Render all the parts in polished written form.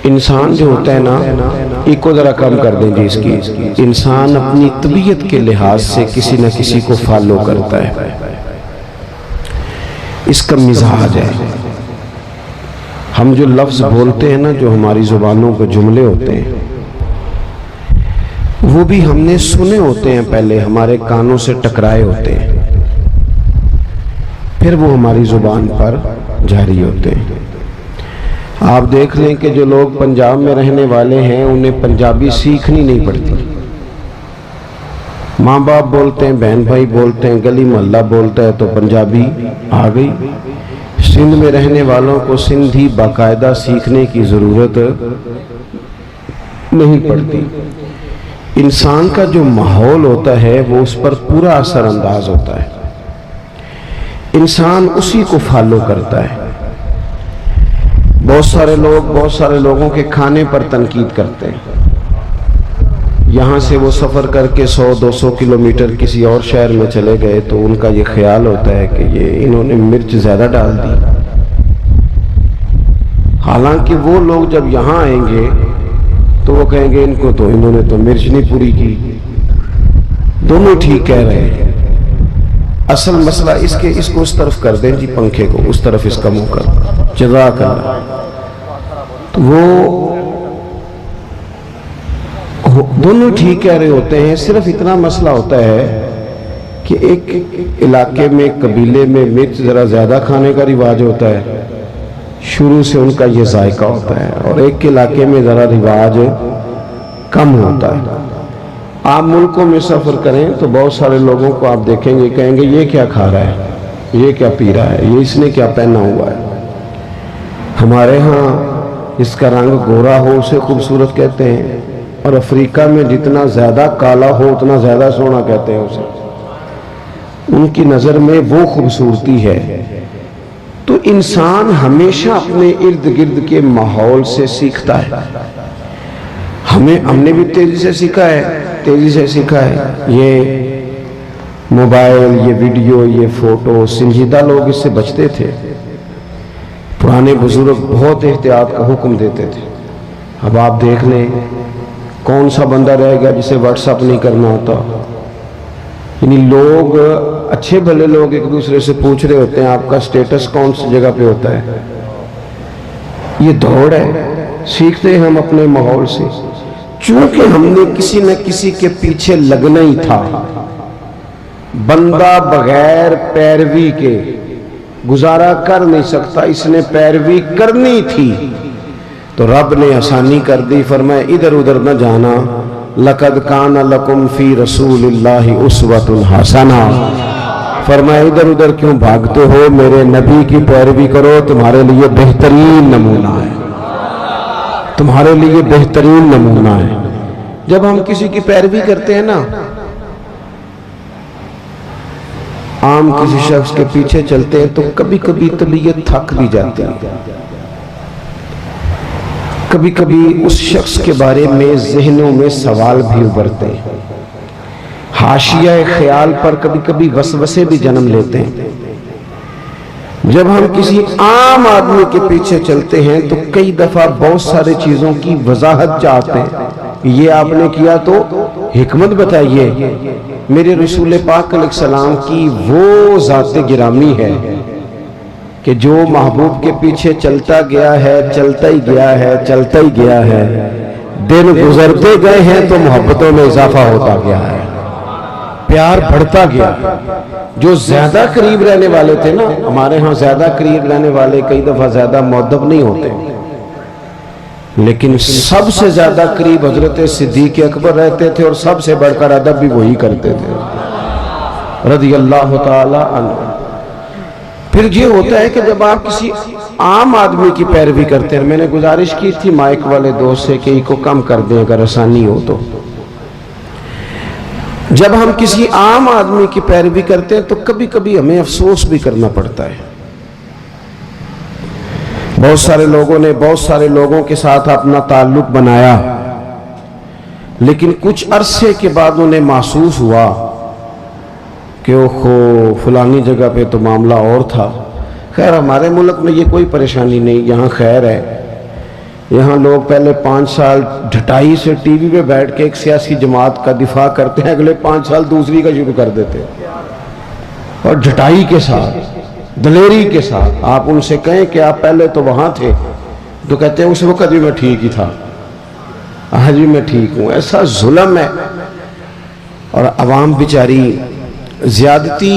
انسان جو ہوتا ہے نا، ایک کو ذرا کم کر دیں جی اس کی، انسان اپنی طبیعت کے لحاظ سے کسی نہ کسی کو فالو کرتا ہے، اس کا مزاج ہے۔ ہم جو لفظ بولتے ہیں نا، جو ہماری زبانوں کے جملے ہوتے ہیں، وہ بھی ہم نے سنے ہوتے ہیں، پہلے ہمارے کانوں سے ٹکرائے ہوتے ہیں، پھر وہ ہماری زبان پر جاری ہوتے ہیں۔ آپ دیکھ لیں کہ جو لوگ پنجاب میں رہنے والے ہیں، انہیں پنجابی سیکھنی نہیں پڑتی، ماں باپ بولتے ہیں، بہن بھائی بولتے ہیں، گلی محلہ بولتا ہے تو پنجابی آ گئی۔ سندھ میں رہنے والوں کو سندھی باقاعدہ سیکھنے کی ضرورت نہیں پڑتی۔ انسان کا جو ماحول ہوتا ہے وہ اس پر پورا اثر انداز ہوتا ہے، انسان اسی کو فالو کرتا ہے۔ بہت سارے لوگوں کے کھانے پر تنقید کرتے ہیں، یہاں سے وہ سفر کر کے 100-200 کلومیٹر کسی اور شہر میں چلے گئے تو ان کا یہ خیال ہوتا ہے کہ انہوں نے مرچ زیادہ ڈال دی، حالانکہ وہ لوگ جب یہاں آئیں گے تو وہ کہیں گے انہوں نے تو مرچ نہیں پوری کی۔ دونوں ٹھیک کہہ رہے ہیں، اصل مسئلہ اس کو اس طرف کر دیں جی، پنکھے کو اس طرف اس کا منہ کر، جزاک اللہ۔ تو وہ دونوں ٹھیک کہہ رہے ہوتے ہیں، صرف اتنا مسئلہ ہوتا ہے کہ ایک علاقے میں، قبیلے میں مرچ ذرا زیادہ کھانے کا رواج ہوتا ہے، شروع سے ان کا یہ ذائقہ ہوتا ہے، اور ایک علاقے میں ذرا رواج کم ہوتا ہے۔ آپ ملکوں میں سفر کریں تو بہت سارے لوگوں کو آپ دیکھیں گے، کہیں گے یہ کیا کھا رہا ہے، یہ کیا پی رہا ہے، یہ اس نے کیا پہنا ہوا ہے۔ ہمارے ہاں اس کا رنگ گورا ہو اسے خوبصورت کہتے ہیں، اور افریقہ میں جتنا زیادہ کالا ہو اتنا زیادہ سونا کہتے ہیں اسے، ان کی نظر میں وہ خوبصورتی ہے۔ تو انسان ہمیشہ اپنے ارد گرد کے ماحول سے سیکھتا ہے۔ ہم نے بھی تیزی سے سیکھا ہے، یہ موبائل، یہ ویڈیو، یہ فوٹو، سنجیدہ لوگ اس سے بچتے تھے، پرانے بزرگ بہت احتیاط کا حکم دیتے تھے۔ اب آپ دیکھ لیں کون سا بندہ رہ گیا جسے واٹس اپ نہیں کرنا ہوتا، یعنی لوگ، اچھے بھلے لوگ ایک دوسرے سے پوچھ رہے ہوتے ہیں آپ کا سٹیٹس کون سی جگہ پہ ہوتا ہے۔ یہ دوڑ ہے، سیکھتے ہیں ہم اپنے ماحول سے، چونکہ ہم نے کسی نہ کسی کے پیچھے لگنا ہی تھا۔ بندہ بغیر پیروی کے گزارا کر نہیں سکتا، اس نے پیروی کرنی تھی تو رب نے آسانی کر دی، فرمایا ادھر ادھر نہ جانا، لقد کان لکم فی رسول اللہ اسوۃ حسنہ، فرمایا ادھر ادھر کیوں بھاگتے ہو، میرے نبی کی پیروی کرو، تمہارے لیے بہترین نمونہ ہے، تمہارے لیے بہترین نمونہ ہے۔ جب ہم کسی کی پیروی کرتے ہیں نا، عام کسی شخص کے پیچھے چلتے ہیں تو کبھی کبھی طبیعت تھک بھی جاتی ہے، کبھی کبھی اس شخص کے بارے میں ذہنوں میں سوال بھی ابھرتے ہیں، حاشیہ خیال پر کبھی کبھی وسوسے بھی جنم لیتے ہیں۔ جب ہم کسی عام آدمی کے پیچھے چلتے ہیں تو کئی دفعہ بہت سارے چیزوں کی وضاحت چاہتے ہیں، یہ آپ نے کیا تو حکمت بتائیے۔ میرے رسول پاک علیہ السلام کی وہ ذات گرامی ہے کہ جو محبوب کے پیچھے چلتا گیا ہے، چلتا ہی گیا ہے، دن گزرتے گئے ہیں تو محبتوں میں اضافہ ہوتا گیا ہے، پیار بڑھتا گیا۔ جو زیادہ قریب رہنے والے تھے نا، ہمارے ہاں زیادہ قریب رہنے والے کئی دفعہ زیادہ مؤدب نہیں ہوتے، لیکن سب سے زیادہ قریب حضرت صدیق اکبر رہتے تھے، اور سب سے بڑھ کر ادب بھی وہی کرتے تھے رضی اللہ تعالی عنہ۔ پھر یہ ہوتا ہے کہ جب آپ کسی عام آدمی کی پیروی کرتے ہیں، میں نے گزارش کی تھی مائک والے دوست سے کہ کو کم کر دیں اگر آسانی ہو تو، جب ہم کسی عام آدمی کی پیروی کرتے ہیں تو کبھی کبھی ہمیں افسوس بھی کرنا پڑتا ہے۔ بہت سارے لوگوں نے بہت سارے لوگوں کے ساتھ اپنا تعلق بنایا، لیکن کچھ عرصے کے بعد انہیں محسوس ہوا کہ فلانی جگہ پہ تو معاملہ اور تھا۔ خیر ہمارے ملک میں یہ کوئی پریشانی نہیں، یہاں خیر ہے، یہاں لوگ پہلے 5 سال ڈھٹائی سے ٹی وی پہ بیٹھ کے ایک سیاسی جماعت کا دفاع کرتے ہیں، اگلے 5 سال دوسری کا شروع کر دیتے ہیں، اور ڈھٹائی کے ساتھ، دلیری کے ساتھ۔ آپ ان سے کہیں کہ آپ پہلے تو وہاں تھے، تو کہتے ہیں اس وقت بھی میں ٹھیک ہی تھا، آج بھی میں ٹھیک ہوں۔ ایسا ظلم ہے۔ اور عوام بیچاری، زیادتی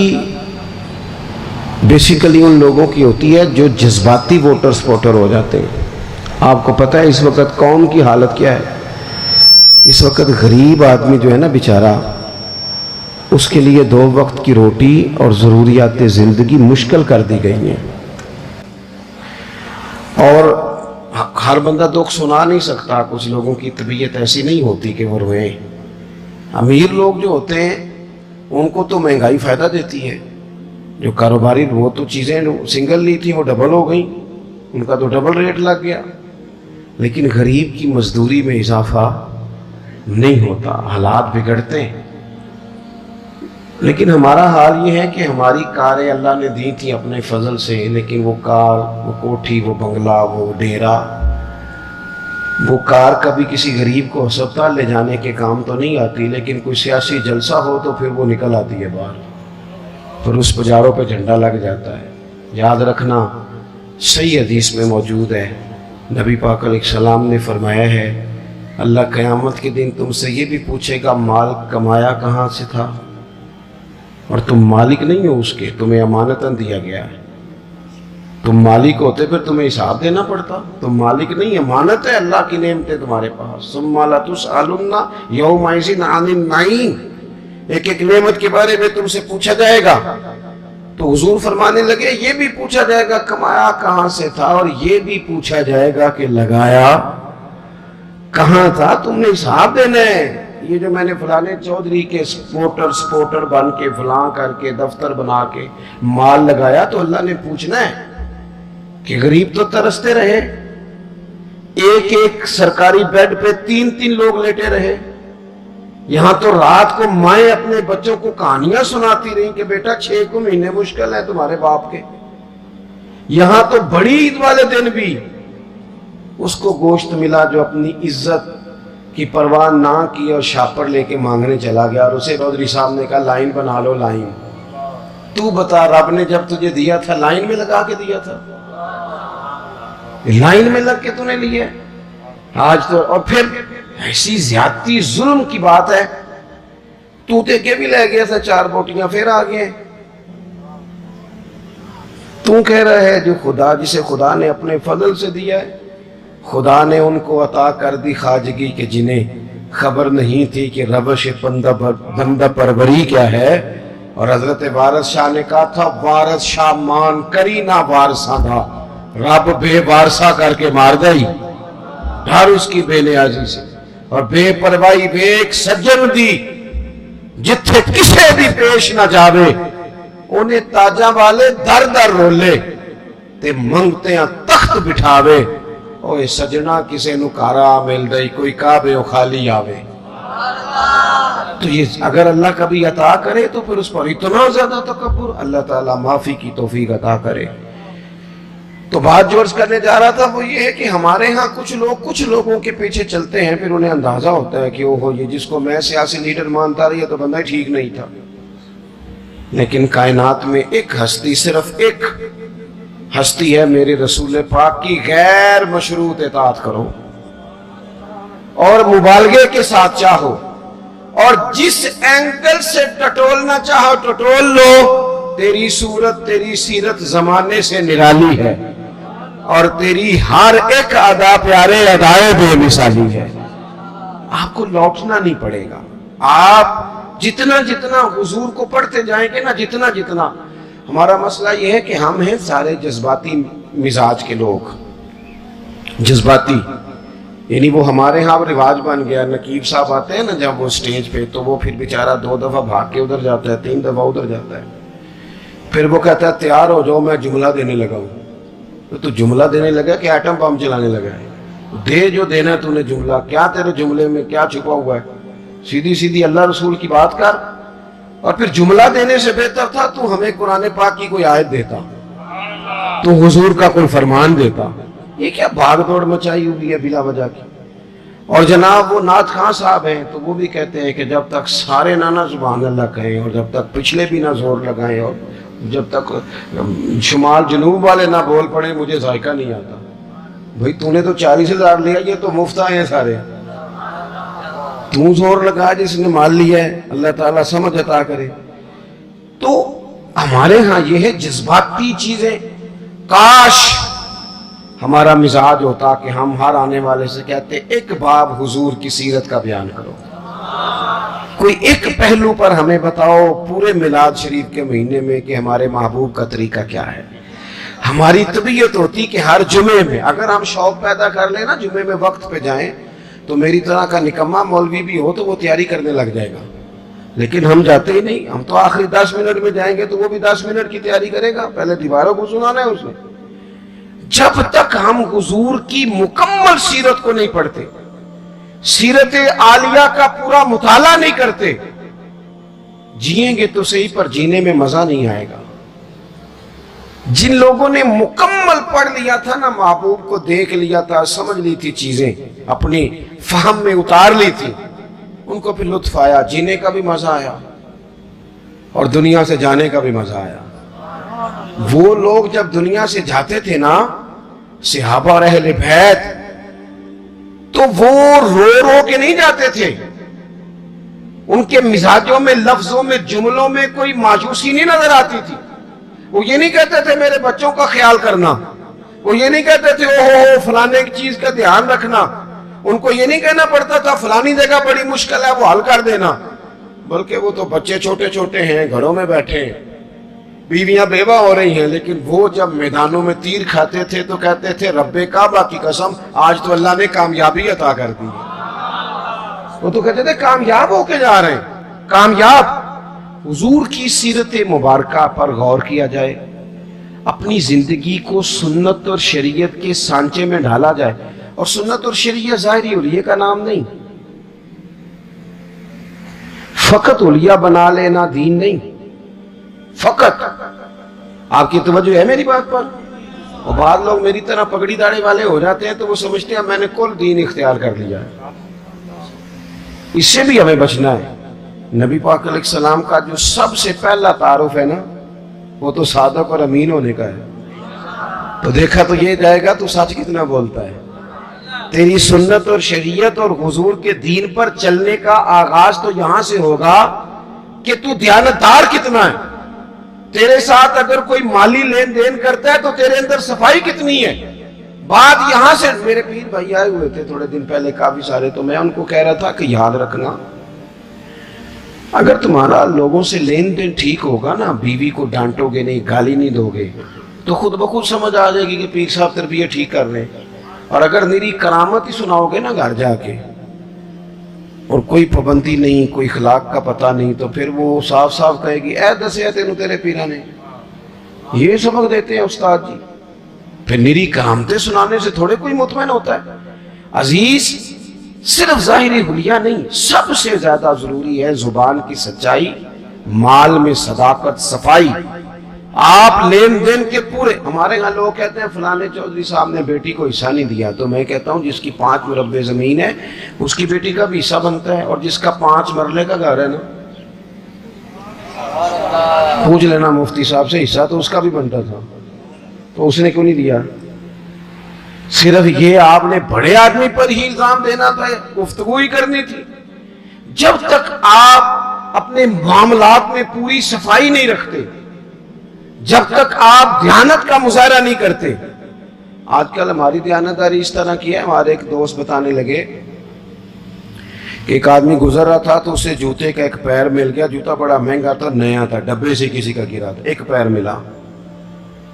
بیسیکلی ان لوگوں کی ہوتی ہے جو جذباتی ووٹر سپورٹر ہو جاتے ہیں۔ آپ کو پتہ ہے اس وقت قوم کی حالت کیا ہے؟ اس وقت غریب آدمی جو ہے نا بیچارہ، اس کے لیے 2 وقت کی روٹی اور ضروریات زندگی مشکل کر دی گئی ہیں، اور ہر بندہ دکھ سنا نہیں سکتا۔ کچھ لوگوں کی طبیعت ایسی نہیں ہوتی کہ وہ روئیں۔ امیر لوگ جو ہوتے ہیں ان کو تو مہنگائی فائدہ دیتی ہے، جو کاروباری وہ تو چیزیں سنگل لی تھی وہ ڈبل ہو گئیں، ان کا تو ڈبل ریٹ لگ گیا، لیکن غریب کی مزدوری میں اضافہ نہیں ہوتا، حالات بگڑتے ہیں۔ لیکن ہمارا حال یہ ہے کہ ہماری کاریں اللہ نے دی تھی اپنے فضل سے، لیکن وہ کار، وہ کوٹھی، وہ بنگلہ، وہ ڈیرا، وہ کار کبھی کسی غریب کو ہسپتال لے جانے کے کام تو نہیں آتی، لیکن کوئی سیاسی جلسہ ہو تو پھر وہ نکل آتی ہے باہر، پھر اس بازاروں پہ جھنڈا لگ جاتا ہے۔ یاد رکھنا، صحیح حدیث میں موجود ہے، نبی پاک علیہ السلام نے فرمایا ہے، اللہ قیامت کے دن تم سے یہ بھی پوچھے گا مال کمایا کہاں سے تھا، اور تم مالک نہیں ہو اس کے، تمہیں امانتاً دیا گیا ہے۔ تم مالک ہوتے پھر تمہیں حساب دینا پڑتا، تم مالک نہیں، امانت ہے، اللہ کی نعمتیں تمہارے پاس۔ ثم لا تسألن یومئذ عن النعیم، ایک ایک نعمت کے بارے میں تم سے پوچھا جائے گا۔ تو حضور فرمانے لگے یہ بھی پوچھا جائے گا کمایا کہاں سے تھا، اور یہ بھی پوچھا جائے گا کہ لگایا کہاں تھا، تم نے حساب دینا ہے۔ یہ جو میں نے فلانے چودھری کے سپورٹر بن کے فلاں کر کے دفتر بنا کے مال لگایا، تو اللہ نے پوچھنا ہے کہ غریب تو ترستے رہے، ایک ایک سرکاری بیڈ پہ 3 لوگ لیٹے رہے، یہاں تو رات کو مائیں اپنے بچوں کو کہانیاں سناتی رہیں کہ بیٹا 6 کو مہینے مشکل ہے تمہارے باپ کے۔ یہاں تو بڑی عید والے دن بھی اس کو گوشت ملا جو اپنی عزت کی پرواہ نہ کی اور شاپر لے کے مانگنے چلا گیا، اور اسے چودھری صاحب نے کہا لائن بنا لو، لائن۔ تو بتا رب نے جب تجھے دیا تھا لائن میں لگا کے دیا تھا؟ لائن میں لگ کے تو نے لیا آج تو۔ اور پھر ایسی زیادتی ظلم کی بات ہے، تو دے کے بھی لے گیا تھا 4 بوٹیاں، پھر آ گئے۔ تو کہہ رہا ہے جو خدا، جسے خدا نے اپنے فضل سے دیا ہے، خدا نے ان کو عطا کر دی خواجگی کہ جنہیں خبر نہیں تھی کہ روش بندہ پروری کیا ہے۔ اور حضرت وارث شاہ نے کہا تھا وارث شاہ مان کری نہ وارثاں دا، رب بے وارثہ کر کے مار دئی، ڈر اس کی بے نیازی سے، اور بے پرواہی بے ایک سجن دی جتھے کسے بھی پیش نہ جاوے، انہیں تاجاں والے در در رولے تے منگتے ہیں تخت بٹھاوے، اوے سجنا کسے نو کارا مل دئی، کوئی کعبے و خالی آوے۔ تو یہ اگر اللہ کبھی عطا کرے تو پھر اس پر اتنا زیادہ تکبر، اللہ تعالیٰ معافی کی توفیق عطا کرے۔ تو بات جو عرض کرنے جا رہا تھا وہ یہ ہے کہ ہمارے ہاں کچھ لوگوں کے پیچھے چلتے ہیں، پھر انہیں اندازہ ہوتا ہے کہ اوہو یہ جس کو میں سیاسی لیڈر مانتا رہی ہے تو بندہ ٹھیک نہیں تھا۔ لیکن کائنات میں ایک ہستی، صرف ایک ہستی ہے میرے رسول پاک کی، غیر مشروط اطاعت کرو اور مبالغے کے ساتھ چاہو، اور جس اینگل سے ٹٹولنا چاہو ٹٹول لو، تیری صورت تیری سیرت زمانے سے نرالی ہے، اور تیری ہر ایک ادا پیارے ادائے بے مثالی ہے۔ آپ کو لوٹنا نہیں پڑے گا، آپ جتنا حضور کو پڑھتے جائیں گے نا، جتنا ہمارا مسئلہ یہ ہے کہ ہم ہیں سارے جذباتی مزاج کے لوگ، جذباتی، یعنی وہ ہمارے ہاں رواج بن گیا۔ نقیب صاحب آتے ہیں نا جب وہ سٹیج پہ، تو وہ پھر بیچارہ 2 دفعہ بھاگ کے ادھر جاتا ہے، 3 دفعہ ادھر جاتا ہے، پھر وہ کہتا ہے تیار ہو جاؤ میں جملہ دینے لگا ہوں۔ تو جملہ دینے لگا کہ ایٹم بم چلانے لگا ہے؟ دے جو دینا تو نے جملہ، کیا تیرے جملے میں کیا چھپا ہوا ہے؟ سیدھی اللہ رسول کی بات کر۔ اور پھر جملہ دینے سے بہتر تھا تو ہمیں قرآن پاک کی کوئی آیت دیتا، تو حضور کا کوئی فرمان دیتا، یہ کیا بھاگ دوڑ مچائی ہوئی ہے بلا وجہ کی. اور جناب وہ نعت خاں صاحب ہیں تو وہ بھی کہتے ہیں کہ جب تک سارے نہ سبحان اللہ کہیں اور جب تک پچھلے بھی نہ زور لگائیں اور جب تک شمال جنوب والے نہ بول پڑے مجھے ذائقہ نہیں آتا. بھئی تو نے تو 40,000 لیا, یہ تو مفت آئے ہیں سارے, تو زور لگا جس نے مال لیا ہے, اللہ تعالیٰ سمجھ عطا کرے. تو ہمارے ہاں یہ ہے جذباتی چیزیں. کاش ہمارا مزاج ہوتا کہ ہم ہر آنے والے سے کہتے ایک باب حضور کی سیرت کا بیان کرو, کوئی ایک پہلو پر ہمیں بتاؤ پورے میلاد شریف کے مہینے میں کہ ہمارے محبوب کا طریقہ کیا ہے. ہماری طبیعت ہوتی کہ ہر جمعے میں اگر ہم شوق پیدا کر لیں نا جمعے میں وقت پہ جائیں, تو میری طرح کا نکمہ مولوی بھی ہو تو وہ تیاری کرنے لگ جائے گا, لیکن ہم جاتے ہی نہیں. ہم تو آخری 10 منٹ میں جائیں گے تو وہ بھی 10 منٹ کی تیاری کرے گا, پہلے دیواروں کو سنانا ہے اسے. جب تک ہم حضور کی مکمل سیرت کو نہیں پڑھتے, سیرت عالیہ کا پورا مطالعہ نہیں کرتے, جئیں گے تو صحیح پر جینے میں مزہ نہیں آئے گا. جن لوگوں نے مکمل پڑھ لیا تھا نا, محبوب کو دیکھ لیا تھا, سمجھ لی تھی چیزیں, اپنی فہم میں اتار لی تھی, ان کو پھر لطف آیا, جینے کا بھی مزہ آیا اور دنیا سے جانے کا بھی مزہ آیا. وہ لوگ جب دنیا سے جاتے تھے نا, صحابہ اور اہل بیت, تو وہ رو رو کے نہیں جاتے تھے. ان کے مزاجوں میں, لفظوں میں, جملوں میں کوئی مایوسی نہیں نظر آتی تھی. وہ یہ نہیں کہتے تھے میرے بچوں کا خیال کرنا, وہ یہ نہیں کہتے تھے اوہ فلانے چیز کا دھیان رکھنا, ان کو یہ نہیں کہنا پڑتا تھا فلانی جگہ بڑی مشکل ہے وہ حل کر دینا, بلکہ وہ تو بچے چھوٹے چھوٹے ہیں, گھروں میں بیٹھے ہیں, بیویاں بیوہ ہو رہی ہیں, لیکن وہ جب میدانوں میں تیر کھاتے تھے تو کہتے تھے رب کعبہ کی قسم آج تو اللہ نے کامیابی عطا کر دی. وہ تو کہتے تھے کامیاب ہو کے جا رہے ہیں, کامیاب. حضور کی سیرت مبارکہ پر غور کیا جائے, اپنی زندگی کو سنت اور شریعت کے سانچے میں ڈھالا جائے. اور سنت اور شریعت ظاہری اولیاء کا نام نہیں, فقط اولیاء بنا لینا دین نہیں. فقط آپ کی توجہ ہے میری بات پر؟ اور بعض لوگ میری طرح پگڑی داڑھی والے ہو جاتے ہیں تو وہ سمجھتے ہیں میں نے کل دین اختیار کر لیا ہے. اس سے بھی ہمیں بچنا ہے. نبی پاک علیہ السلام کا جو سب سے پہلا تعارف ہے نا, وہ تو صادق اور امین ہونے کا ہے. تو دیکھا تو یہ جائے گا تو سچ کتنا بولتا ہے. تیری سنت اور شریعت اور حضور کے دین پر چلنے کا آغاز تو یہاں سے ہوگا کہ تو دیانتدار کتنا ہے. تیرے ساتھ اگر کوئی مالی لین دین کرتا ہے تو تیرے اندر صفائی کتنی ہے. بات یہاں سے. میرے پیر بھائی آئے ہوئے تھے تھوڑے دن پہلے کافی سارے, تو میں ان کو کہہ رہا تھا کہ یاد رکھنا, اگر تمہارا لوگوں سے لین دین ٹھیک ہوگا نا, بیوی کو ڈانٹو گے نہیں, گالی نہیں دو گے, تو خود بخود سمجھ آ جائے گی کہ پیر صاحب تربیت ٹھیک کر رہے ہیں. اور اگر میری کرامت ہی سناؤ گے نا گھر جا کے, اور کوئی پابندی نہیں, کوئی اخلاق کا پتہ نہیں, تو پھر وہ صاف صاف کہے گی اے دسیا تینوں تیرے پیرا نے. یہ سبق دیتے ہیں استاد جی. پھر میری کرامتیں سنانے سے تھوڑے کوئی مطمئن ہوتا ہے. عزیز, صرف ظاہری حلیہ نہیں, سب سے زیادہ ضروری ہے زبان کی سچائی, مال میں صداقت, صفائی. آپ لین دین کے پورے. ہمارے یہاں لوگ کہتے ہیں فلانے چودھری صاحب نے بیٹی کو حصہ نہیں دیا, تو میں کہتا ہوں جس کی 5 مربع زمین ہے اس کی بیٹی کا بھی حصہ بنتا ہے, اور جس کا 5 مرلے کا گھر ہے نا, پوچھ لینا مفتی صاحب سے, حصہ تو اس کا بھی بنتا تھا, تو اس نے کیوں نہیں دیا؟ صرف یہ آپ نے بڑے آدمی پر ہی الزام دینا تھا, گفتگو ہی کرنی تھی. جب تک آپ اپنے معاملات میں پوری صفائی نہیں رکھتے, جب تک آپ دیانت کا مظاہرہ نہیں کرتے. آج کل ہماری دیانتداری اس طرح کی ہے, ہمارے ایک دوست بتانے لگے کہ ایک آدمی گزر رہا تھا تو اسے جوتے کا ایک پیر مل گیا, جوتا بڑا مہنگا تھا, نیا تھا, ڈبے سے کسی کا گرا تھا, ایک پیر ملا.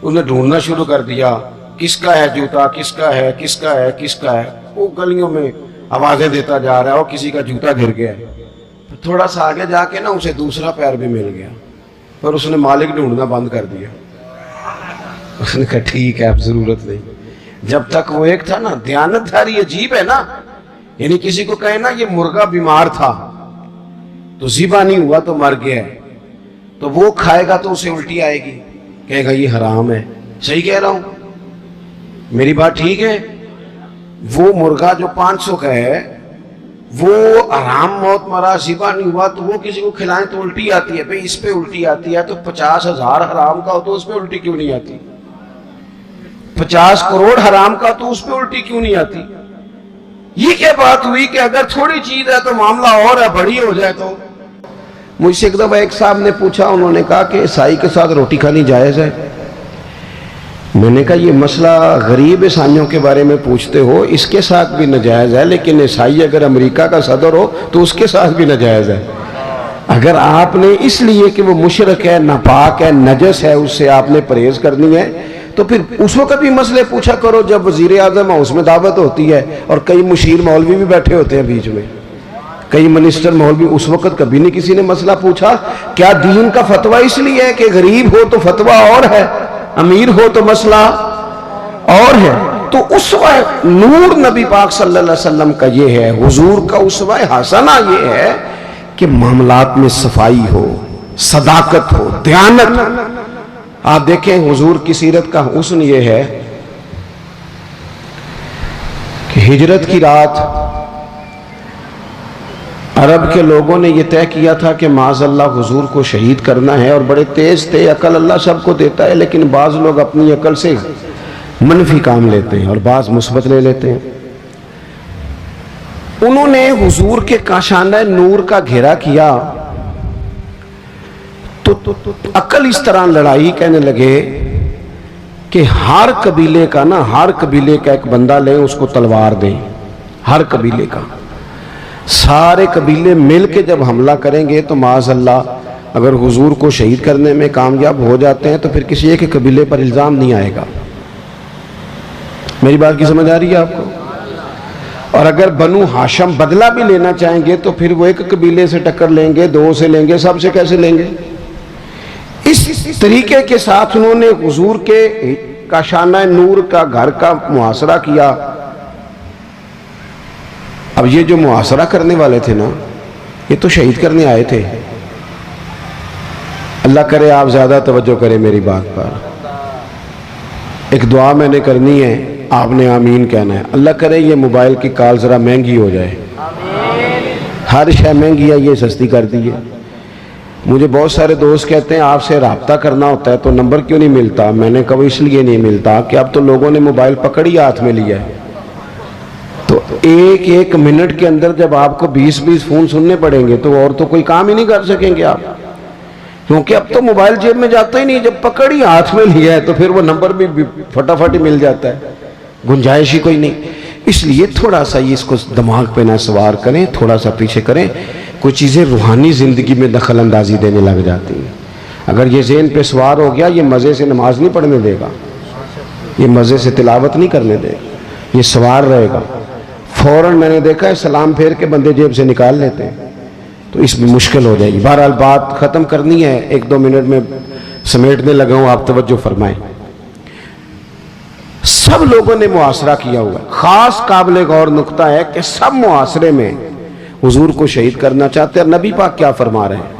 اس نے ڈھونڈنا شروع کر دیا کس کا ہے جوتا, کس کا ہے, کس کا ہے, کس کا ہے. وہ گلیوں میں آوازیں دیتا جا رہا ہے, اور کسی کا جوتا گر گیا. تھوڑا سا آگے جا کے نا اسے دوسرا پیر بھی مل گیا, پر اس نے مالک ڈھونڈنا بند کر دیا. اس نے کہا ٹھیک ہے اب ضرورت نہیں. جب تک وہ ایک تھا نا, دیانتداری عجیب ہے نا. یعنی کسی کو کہے نا یہ مرغا بیمار تھا تو ذبح نہیں ہوا تو مر گیا ہے, تو وہ کھائے گا تو اسے الٹی آئے گی, کہے گا یہ حرام ہے. صحیح کہہ رہا ہوں؟ میری بات ٹھیک ہے؟ وہ مرغا جو 500 کا ہے وہ حرام موت مرا ذبح نہیں ہوا تو وہ کسی کو کھلائیں تو الٹی آتی ہے. بھئی اس پہ الٹی آتی ہے تو 50,000 حرام کا ہو تو اس پہ الٹی کیوں نہیں آتی؟ 50 کروڑ حرام کا تو اس پہ الٹی کیوں نہیں آتی؟ یہ کیا بات ہوئی کہ اگر تھوڑی چیز ہے تو معاملہ اور ہے، بڑی ہو جائے تو؟ مجھ سے ایک دفعہ ایک صاحب نے پوچھا، انہوں نے کہا کہ عیسائی کے ساتھ روٹی کھانی جائز ہے. میں نے کہا یہ مسئلہ غریب عیسائیوں کے بارے میں پوچھتے ہو، اس کے ساتھ بھی ناجائز ہے، لیکن عیسائی اگر امریکہ کا صدر ہو تو اس کے ساتھ بھی ناجائز ہے. اگر آپ نے اس لیے کہ وہ مشرک ہے، ناپاک ہے، نجس ہے، اس سے آپ نے پرہیز کرنی ہے تو پھر اس وقت بھی مسئلے پوچھا کرو جب وزیر اعظم اس میں دعوت ہوتی ہے اور کئی مشیر مولوی بھی بیٹھے ہوتے ہیں بیچ میں، کئی منسٹر مولوی. اس وقت کبھی نہیں کسی نے مسئلہ پوچھا. کیا دین کا فتویٰ اس لیے ہے کہ غریب ہو تو فتویٰ اور ہے، امیر ہو تو مسئلہ اور ہے؟ تو اسوہ نور نبی پاک صلی اللہ علیہ وسلم کا یہ ہے، حضور کا اسوہ حسنہ یہ ہے کہ معاملات میں صفائی ہو، صداقت ہو، دیانت. آپ دیکھیں حضور کی سیرت کا حسن یہ ہے کہ ہجرت کی رات عرب کے لوگوں نے یہ طے کیا تھا کہ معاذ اللہ حضور کو شہید کرنا ہے، اور بڑے تیز تھے. عقل اللہ سب کو دیتا ہے لیکن بعض لوگ اپنی عقل سے منفی کام لیتے ہیں اور بعض مثبت لے لیتے ہیں. انہوں نے حضور کے کاشانہ نور کا گھیرا کیا تو عقل اس طرح لڑائی، کہنے لگے کہ ہر قبیلے کا ایک بندہ لیں، اس کو تلوار دیں. ہر قبیلے کا، سارے قبیلے مل کے جب حملہ کریں گے تو معاذ اللہ اگر حضور کو شہید کرنے میں کامیاب ہو جاتے ہیں تو پھر کسی ایک قبیلے پر الزام نہیں آئے گا. میری بات کی سمجھ آ رہی ہے آپ کو؟ اور اگر بنو ہاشم بدلہ بھی لینا چاہیں گے تو پھر وہ ایک قبیلے سے ٹکر لیں گے، دو سے لیں گے، سب سے کیسے لیں گے؟ اس طریقے کے ساتھ انہوں نے حضور کے کاشانہ نور کا گھر کا محاصرہ کیا. اب یہ جو محاصرہ کرنے والے تھے نا، یہ تو شہید کرنے آئے تھے. اللہ کرے آپ زیادہ توجہ کریں میری بات پر. ایک دعا میں نے کرنی ہے، آپ نے آمین کہنا ہے. اللہ کرے یہ موبائل کی کال ذرا مہنگی ہو جائے. ہر شے مہنگی ہے، یہ سستی کر دی ہے. مجھے بہت سارے دوست کہتے ہیں آپ سے رابطہ کرنا ہوتا ہے تو نمبر کیوں نہیں ملتا؟ میں نے کہا اس لیے نہیں ملتا کہ اب تو لوگوں نے موبائل پکڑی ہاتھ میں لیا ہے، تو ایک منٹ کے اندر جب آپ کو 20 فون سننے پڑیں گے تو اور تو کوئی کام ہی نہیں کر سکیں گے آپ، کیونکہ اب تو موبائل جیب میں جاتا ہی نہیں. جب پکڑی ہاتھ میں لیا ہے تو پھر وہ نمبر بھی فٹافٹ ہی مل جاتا ہے، گنجائش ہی کوئی نہیں. اس لیے تھوڑا سا یہ اس کو دماغ پہ نہ سوار کریں، تھوڑا سا پیچھے کریں. کوئی چیزیں روحانی زندگی میں دخل اندازی دینے لگ جاتی ہیں. اگر یہ ذہن پہ سوار ہو گیا، یہ مزے سے نماز نہیں پڑھنے دے گا، یہ مزے سے تلاوت نہیں کرنے دے گا، یہ سوار رہے گا. فوراً میں نے دیکھا ہے سلام پھیر کے بندے جیب سے نکال لیتے ہیں، تو اس میں مشکل ہو جائے گی. بہرحال بات ختم کرنی ہے، 1-2 منٹ میں سمیٹنے لگا ہوں، آپ توجہ فرمائیں. سب لوگوں نے محاصرہ کیا ہوا ہے. خاص قابل غور نقطہ ہے کہ سب محاصرے میں حضور کو شہید کرنا چاہتے ہیں. نبی پاک کیا فرما رہے ہیں؟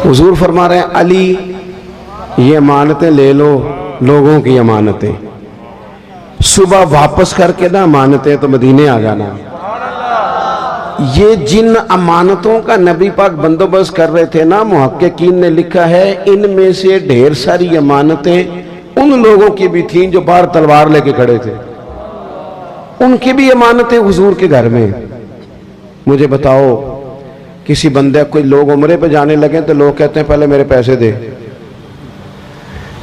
حضور فرما رہے ہیں علی یہ امانتیں لے لو، لوگوں کی امانتیں، صبح واپس کر کے نا امانتیں تو مدینے آ جانا. یہ جن امانتوں کا نبی پاک بندوبست کر رہے تھے نا، محققین نے لکھا ہے ان میں سے ڈھیر ساری امانتیں ان لوگوں کی بھی تھیں جو باہر تلوار لے کے کھڑے تھے، ان کی بھی امانتیں حضور کے گھر میں. مجھے بتاؤ کسی بندے کوئی لوگ عمرے پہ جانے لگے تو لوگ کہتے ہیں پہلے میرے پیسے دے.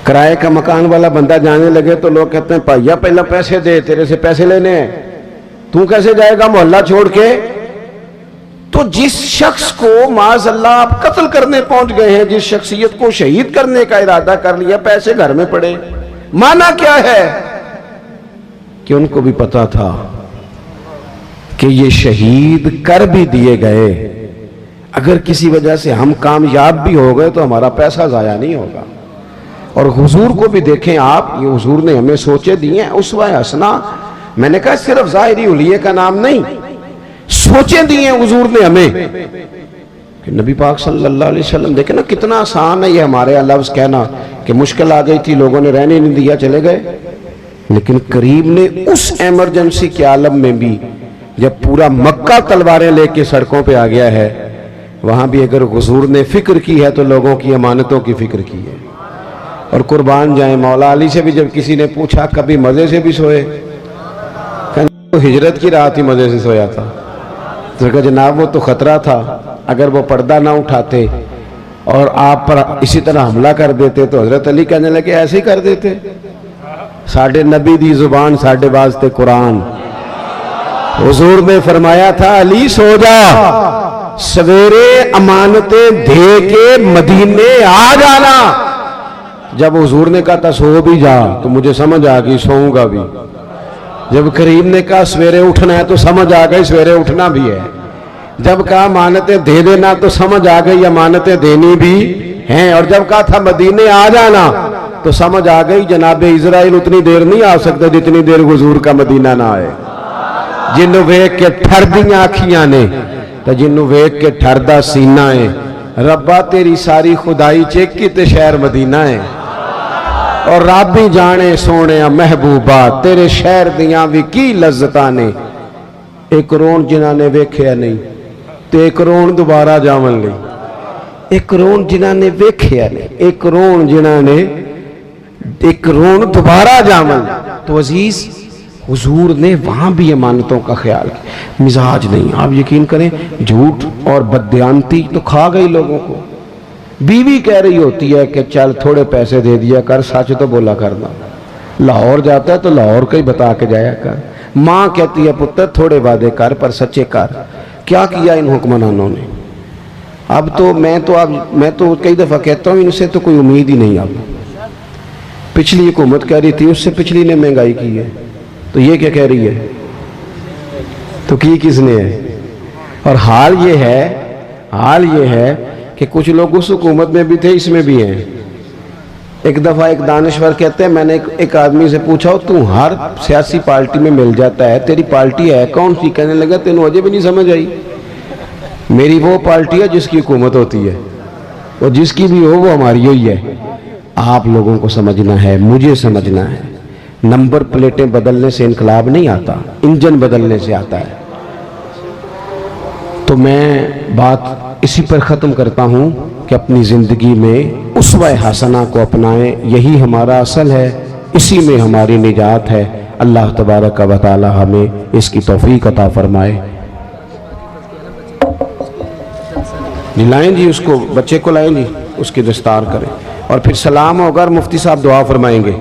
کرائے کا مکان والا بندہ جانے لگے تو لوگ کہتے ہیں بھائیا پہلے پیسے دے، تیرے سے پیسے لینے ہیں، تو کیسے جائے گا محلہ چھوڑ کے؟ تو جس شخص کو معاذ اللہ آپ قتل کرنے پہنچ گئے ہیں، جس شخصیت کو شہید کرنے کا ارادہ کر لیا، پیسے گھر میں پڑے. معنی کیا ہے؟ کہ ان کو بھی پتا تھا کہ یہ شہید کر بھی دیے گئے، اگر کسی وجہ سے ہم کامیاب بھی ہو گئے تو ہمارا پیسہ ضائع نہیں ہوگا. اور حضور کو بھی دیکھیں آپ، یہ حضور نے ہمیں سوچے دیے ہیں اسوہ حسنہ. میں نے کہا صرف ظاہری حلیے کا نام نہیں، سوچیں دیے ہیں حضور نے ہمیں کہ نبی پاک صلی اللہ علیہ وسلم دیکھیں نا کتنا آسان ہے یہ ہمارے یہاں لفظ کہنا کہ مشکل آ گئی تھی لوگوں نے رہنے نہیں دیا چلے گئے، لیکن کریم نے اس ایمرجنسی کے عالم میں بھی جب پورا مکہ تلواریں لے کے سڑکوں پہ آ گیا ہے، وہاں بھی اگر حضور نے فکر کی ہے تو لوگوں کی امانتوں کی فکر کی ہے۔ اور قربان جائیں مولا علی سے بھی جب کسی نے پوچھا کبھی مزے سے بھی سوئے، تو ہجرت کی رات ہی مزے سے سویا تھا۔ تو کہا جناب وہ تو خطرہ تھا، اگر وہ پردہ نہ اٹھاتے اور آپ پر اسی طرح حملہ کر دیتے تو حضرت علی کہنے لگے ایسے ہی کر دیتے، ساڈے نبی دی زبان ساڈے واسطے قرآن۔ حضور نے فرمایا تھا علی سو جا، سویرے امانتیں دے کے مدینے آ جانا۔ جب حضور نے کہا تھا سو بھی جا تو مجھے سمجھ آ گئی سوؤں گا بھی، جب کریم نے کہا سویرے اٹھنا ہے تو سمجھ آ گئی سویرے اٹھنا بھی ہے، جب کہا امانتیں دے دینا تو سمجھ آ گئی امانتیں دینی بھی ہیں، اور جب کہا تھا مدینے آ جانا تو سمجھ آ گئی جناب اسرائیل اتنی دیر نہیں آ سکتے جتنی دیر حضور کا مدینہ نہ آئے۔ جنوں ویکھ کے ٹھردیاں آکھیاں نے تو جنوں ویکھ کے ٹھردا سینہ ہے، ربا تیری ساری خدائی چیکی تے شہر مدینہ ہے، اور رب بھی جانے سونے محبوبہ تیرے شہر دیاں بھی کی لذتاں نے۔ ایک رون جنہاں نے ویکھیا نہیں تے ایک رون دوبارہ جاون لئی، ایک رون جنہاں نے ویکھیا نہیں، ایک رون جنہاں نے ایک رون دوبارہ جاون لئی۔ تو عزیز حضور نے وہاں بھی امانتوں کا خیال کیا، مزاج نہیں۔ آپ یقین کریں جھوٹ اور بددیانتی تو کھا گئی لوگوں کو۔ بیوی کہہ رہی ہوتی ہے کہ چل تھوڑے پیسے دے دیا کر، سچ تو بولا کرنا، لاہور جاتا ہے تو لاہور کا ہی بتا کے جایا کر۔ ماں کہتی ہے پتر تھوڑے وعدے کر پر سچے کر۔ کیا کیا ان حکمرانوں نے؟ اب تو میں تو کئی دفعہ کہتا ہوں ان سے تو کوئی امید ہی نہیں۔ اب پچھلی حکومت کہہ رہی تھی اس سے پچھلی نے مہنگائی کی ہے، تو یہ کیا کہہ رہی ہے؟ تو کی کس نے ہے؟ اور حال یہ ہے کہ کچھ لوگ اس حکومت میں بھی تھے اس میں بھی ہیں۔ ایک دفعہ ایک دانشور کہتے ہیں میں نے ایک آدمی سے پوچھا تو ہر سیاسی پارٹی میں مل جاتا ہے، تیری پارٹی ہے کون سی؟ کہنے لگا تینوں اجے بھی نہیں سمجھ آئی، میری وہ پارٹی ہے جس کی حکومت ہوتی ہے، اور جس کی بھی ہو وہ ہماری ہوئی ہے۔ آپ لوگوں کو سمجھنا ہے، مجھے سمجھنا ہے، نمبر پلیٹیں بدلنے سے انقلاب نہیں آتا، انجن بدلنے سے آتا ہے۔ تو میں بات اسی پر ختم کرتا ہوں کہ اپنی زندگی میں اسوہ حسنہ کو اپنائیں، یہی ہمارا اصل ہے، اسی میں ہماری نجات ہے۔ اللہ تبارک و تعالی ہمیں اس کی توفیق عطا فرمائے۔ لائیں جی اس کو، بچے کو لائیں جی، اس کی دستار کریں، اور پھر سلام ہوگا اور مفتی صاحب دعا فرمائیں گے۔